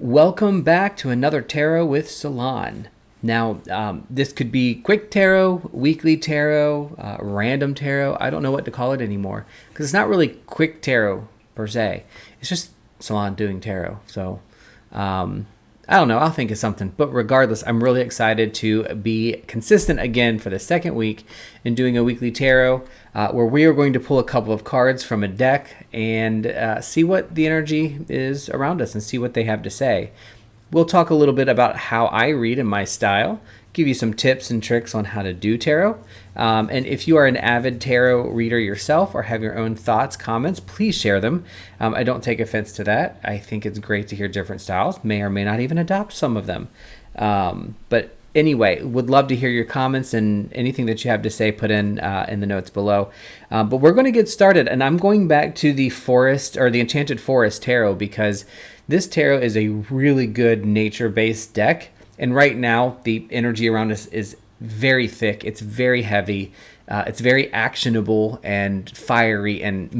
Welcome back to another tarot with Salann. Now, this could be quick tarot, weekly tarot, random tarot. I don't know what to call it anymore because it's not really quick tarot per se. It's just Salann doing tarot. So, I don't know. I'll think of something. But regardless, I'm really excited to be consistent again for the second week in doing a weekly tarot where we are going to pull a couple of cards from a deck and see what the energy is around us and see what they have to say. We'll talk a little bit about how I read in my style, give you some tips and tricks on how to do tarot. And if you are an avid tarot reader yourself or have your own thoughts, comments, please share them. I don't take offense to that. I think it's great to hear different styles, may or may not even adopt some of them. But anyway, would love to hear your comments and anything that you have to say put in the notes below. But we're going to get started, and I'm going back to the Forest or the Enchanted Forest Tarot because this tarot is a really good nature-based deck. And right now, the energy around us is very thick. It's very heavy. It's very actionable and fiery and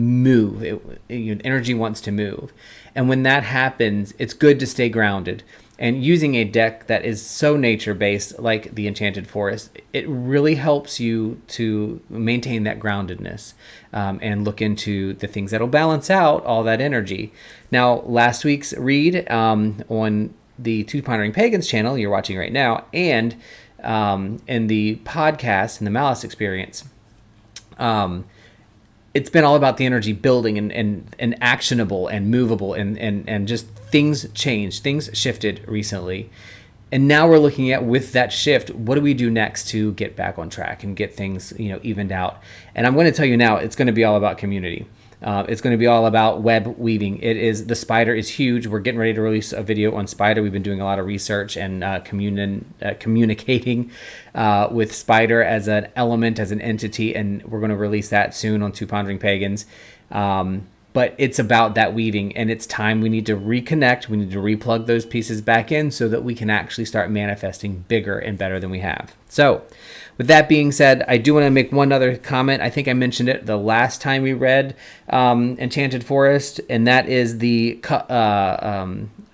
energy wants to move. And when that happens, it's good to stay grounded. And using a deck that is so nature-based, like the Enchanted Forest, it really helps you to maintain that groundedness and look into the things that will balance out all that energy. Now, last week's read on the Two Pondering Pagans channel you're watching right now, and in the podcast, in the Malice Experience, it's been all about the energy building and actionable and movable and just things changed, things shifted recently. And now we're looking at, with that shift, what do we do next to get back on track and get things, evened out? And I'm going to tell you now, it's going to be all about community. It's going to be all about web weaving. The spider is huge. We're getting ready to release a video on spider. We've been doing a lot of research and communicating with spider as an element, as an entity, and we're going to release that soon on Two Pondering Pagans. But it's about that weaving, and it's time we need to reconnect. We need to replug those pieces back in so that we can actually start manifesting bigger and better than we have. So with that being said, I do want to make one other comment. I think I mentioned it the last time we read Enchanted Forest, and that is the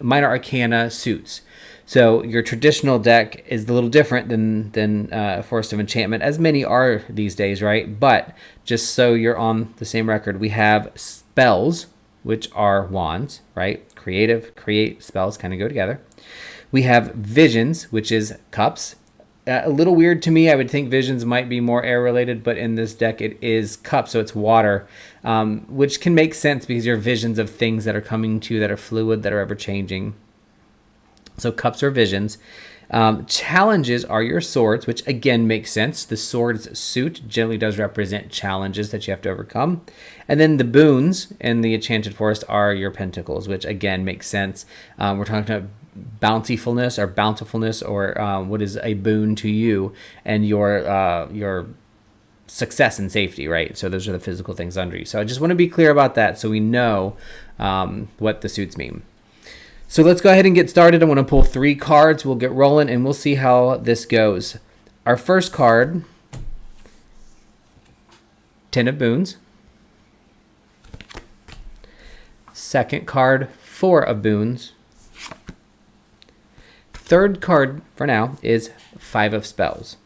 Minor Arcana suits. So your traditional deck is a little different than Forest of Enchantment, as many are these days, right? But just so you're on the same record, we have spells, which are wands, right? Create, spells kind of go together. We have visions, which is cups. A little weird to me. I would think visions might be more air related, but in this deck it is cups, so it's water, which can make sense because you're visions of things that are coming to you, that are fluid, that are ever changing. So cups are visions. Challenges are your swords, which again makes sense. The sword's suit generally does represent challenges that you have to overcome. And then the boons in the Enchanted Forest are your pentacles, which again makes sense. We're talking about bountifulness, or what is a boon to you and your success and safety, right? So those are the physical things under you. So I just want to be clear about that so we know what the suits mean. So let's go ahead and get started. I want to pull 3 cards. We'll get rolling and we'll see how this goes. Our first card, 10 of Boons. Second card, 4 of Boons. Third card for now is 5 of Spells.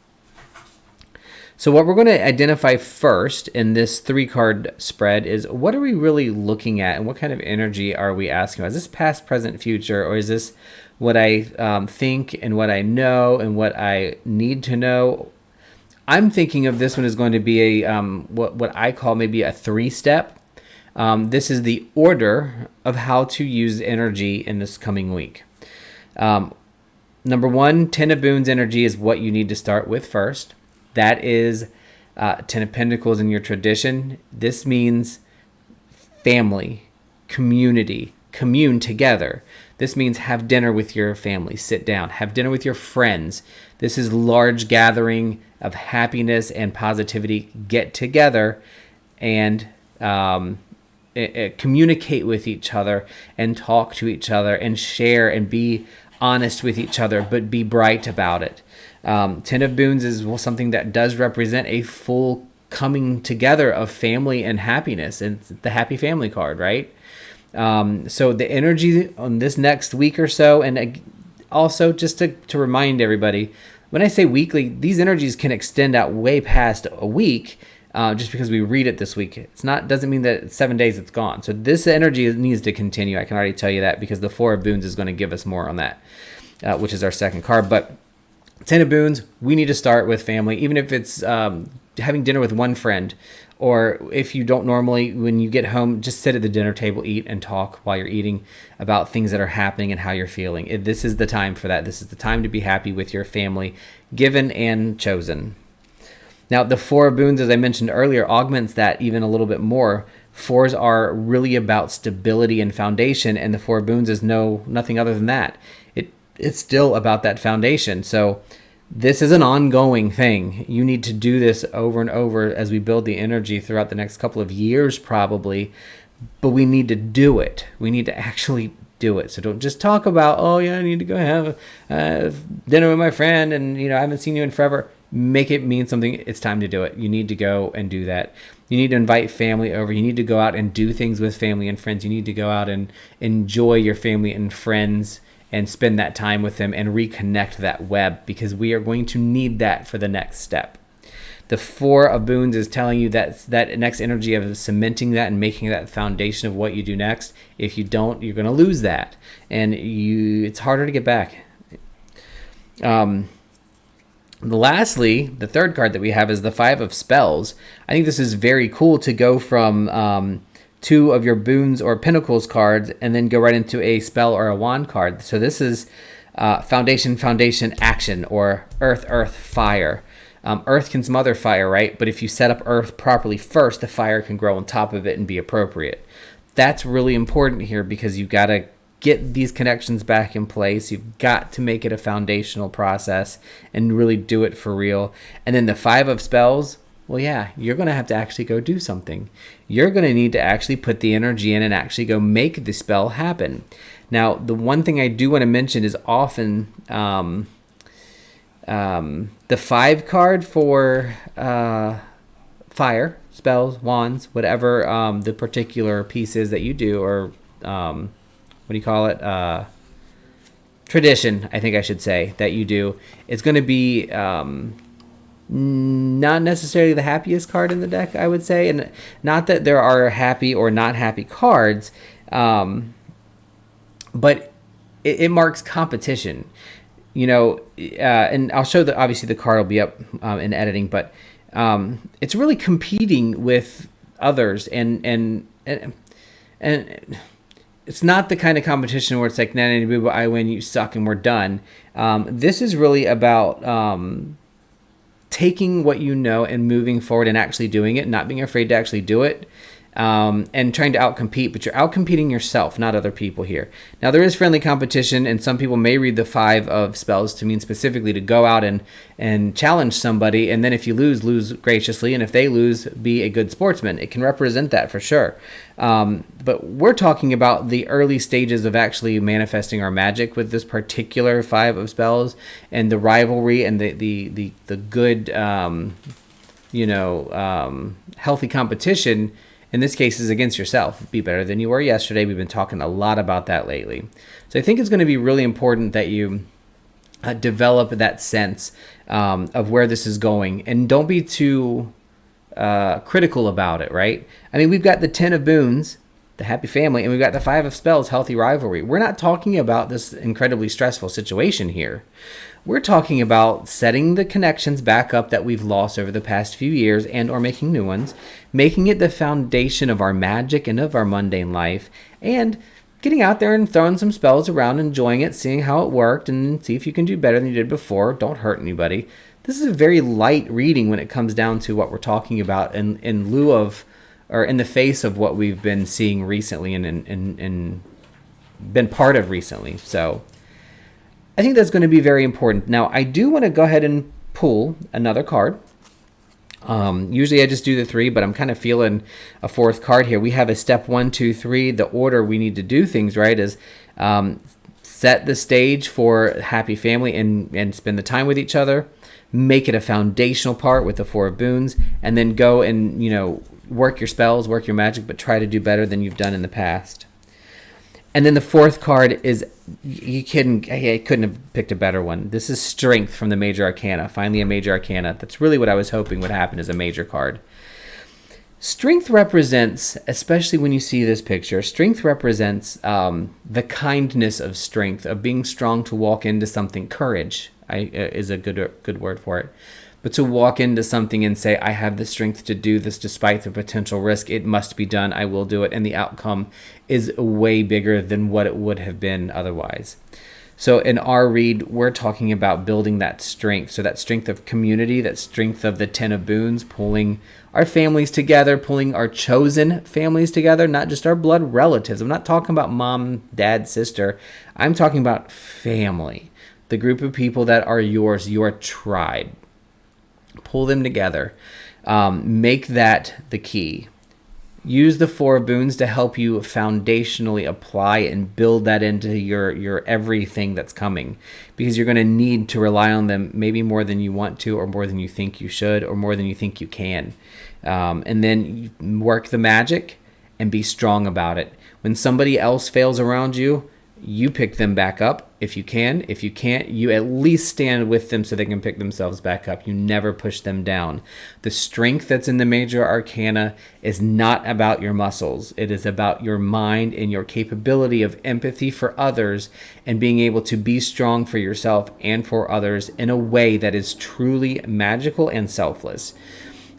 So what we're going to identify first in this 3-card spread is, what are we really looking at and what kind of energy are we asking about? Is this past, present, future, or is this what I think and what I know and what I need to know? I'm thinking of this one as going to be a what I call maybe a 3-step. This is the order of how to use energy in this coming week. Number 1, 10 of Boons energy is what you need to start with first. That is 10 of Pentacles in your tradition. This means family, community, commune together. This means have dinner with your family, sit down, have dinner with your friends. This is large gathering of happiness and positivity. Get together and communicate with each other and talk to each other and share and be honest with each other, but be bright about it. 10 of Boons is something that does represent a full coming together of family and happiness. And it's the happy family card, right? So the energy on this next week or so, and also just to remind everybody, when I say weekly, these energies can extend out way past a week. Just because we read it this week, doesn't mean that 7 days it's gone. So this energy needs to continue. I can already tell you that, because the Four of Boons is going to give us more on that, which is our second card. But Ten of Boons, we need to start with family, even if it's having dinner with one friend, or if you don't normally, when you get home, just sit at the dinner table, eat and talk while you're eating about things that are happening and how you're feeling. This is the time for that. This is the time to be happy with your family, given and chosen. Now, the Four of Boons, as I mentioned earlier, augments that even a little bit more. Fours are really about stability and foundation, and the Four of Boons is nothing other than that. It's still about that foundation. So this is an ongoing thing. You need to do this over and over as we build the energy throughout the next couple of years, probably. But we need to do it. We need to actually do it. So don't just talk about, oh yeah, I need to go have dinner with my friend, and I haven't seen you in forever. Make it mean something. It's time to do it. You need to go and do that. You need to invite family over. You need to go out and do things with family and friends. You need to go out and enjoy your family and friends and spend that time with them and reconnect that web, because we are going to need that for the next step. The Four of Boons is telling you that next energy of cementing that and making that foundation of what you do next. If you don't, you're going to lose that, and it's harder to get back. Lastly, the third card that we have is the Five of Spells. I think this is very cool to go from two of your Boons or Pentacles cards and then go right into a spell or a wand card. So this is foundation, action, or earth, fire. Earth can smother fire, right? But if you set up earth properly first, the fire can grow on top of it and be appropriate. That's really important here, because you've got to get these connections back in place. You've got to make it a foundational process and really do it for real. And then the Five of Spells, well, yeah, you're going to have to actually go do something. You're going to need to actually put the energy in and actually go make the spell happen. Now, the one thing I do want to mention is often the 5 card for fire, spells, wands, whatever the particular piece is that you do, or what do you call it? Tradition, I think I should say, that you do. It's going to be not necessarily the happiest card in the deck, I would say. And not that there are happy or not happy cards, but it marks competition. And I'll show that, obviously the card will be up in editing, but it's really competing with others, and it's not the kind of competition where it's like, nah, I win, you suck, and we're done. This is really about taking what you know and moving forward and actually doing it, not being afraid to actually do it, and trying to outcompete, but you're outcompeting yourself, not other people here. Now, there is friendly competition, and some people may read the 5 of Spells to mean specifically to go out and challenge somebody, and then if you lose graciously, and if they lose, be a good sportsman. It can represent that for sure. But we're talking about the early stages of actually manifesting our magic with this particular 5 of Spells, and the rivalry and the good, healthy competition. In this case, is against yourself. Be better than you were yesterday. We've been talking a lot about that lately. So I think it's going to be really important that you develop that sense of where this is going. And don't be too critical about it, right? I mean, we've got the 10 of Boons, the happy family, and we've got the 5 of Spells, healthy rivalry. We're not talking about this incredibly stressful situation here. We're talking about setting the connections back up that we've lost over the past few years, and or making new ones, making it the foundation of our magic and of our mundane life, and getting out there and throwing some spells around, enjoying it, seeing how it worked, and see if you can do better than you did before. Don't hurt anybody. This is a very light reading when it comes down to what we're talking about in lieu of, or in the face of, what we've been seeing recently and been part of recently. So I think that's going to be very important. Now, I do want to go ahead and pull another card. Usually I just do the 3, but I'm kind of feeling a 4th card here. We have a step 1, 2, 3. The order we need to do things right is set the stage for happy family and spend the time with each other. Make it a foundational part with the 4 of Boons, and then go and work your spells, work your magic, but try to do better than you've done in the past. And then the fourth card is, I couldn't have picked a better one. This is Strength from the Major Arcana. Finally, a Major Arcana. That's really what I was hoping would happen as a major card. Strength represents, especially when you see this picture, strength represents the kindness of strength, of being strong to walk into something. Courage is a good word for it. But to walk into something and say, I have the strength to do this despite the potential risk. It must be done. I will do it. And the outcome is way bigger than what it would have been otherwise. So in our read, we're talking about building that strength. So that strength of community, that strength of the Ten of Boons, pulling our families together, pulling our chosen families together, not just our blood relatives. I'm not talking about mom, dad, sister. I'm talking about family, the group of people that are yours, your tribe. Pull them together. Make that the key. Use the Four of Boons to help you foundationally apply and build that into your everything that's coming, because you're going to need to rely on them maybe more than you want to, or more than you think you should, or more than you think you can. And then you work the magic and be strong about it. When somebody else fails around you, you pick them back up if you can. If you can't, you at least stand with them so they can pick themselves back up. You never push them down. The strength that's in the Major Arcana is not about your muscles. It is about your mind and your capability of empathy for others, and being able to be strong for yourself and for others in a way that is truly magical and selfless.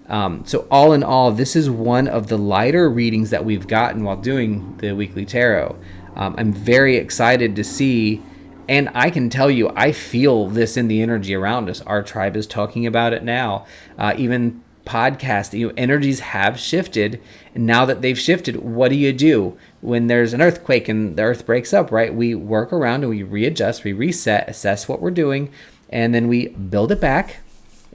So all in all, this is one of the lighter readings that we've gotten while doing the weekly tarot. I'm very excited to see, and I can tell you, I feel this in the energy around us. Our tribe is talking about it now. Even podcast, energies have shifted. And now that they've shifted, what do? When there's an earthquake and the earth breaks up, right? We work around and we readjust, we reset, assess what we're doing, and then we build it back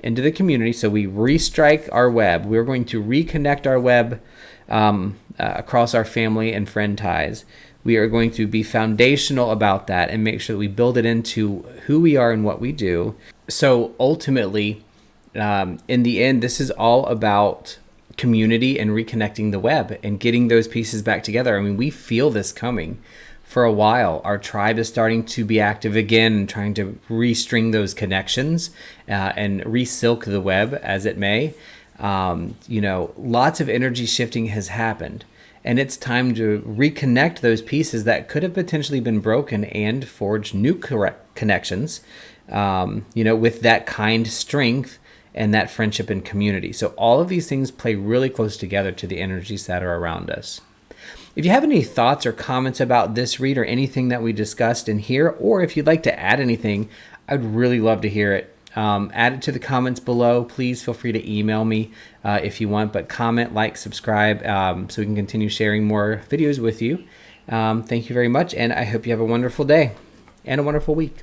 into the community. So we restrike our web. We're going to reconnect our web across our family and friend ties. We are going to be foundational about that and make sure that we build it into who we are and what we do. So ultimately, in the end, this is all about community and reconnecting the web and getting those pieces back together. I mean, we feel this coming for a while. Our tribe is starting to be active again and trying to restring those connections and resilk the web, as it may. Lots of energy shifting has happened. And it's time to reconnect those pieces that could have potentially been broken and forge new connections, with that kind strength and that friendship and community. So all of these things play really close together to the energies that are around us. If you have any thoughts or comments about this read or anything that we discussed in here, or if you'd like to add anything, I'd really love to hear it. Add it to the comments below. Please feel free to email me if you want, but comment, like, subscribe, so we can continue sharing more videos with you. Thank you very much, and I hope you have a wonderful day and a wonderful week.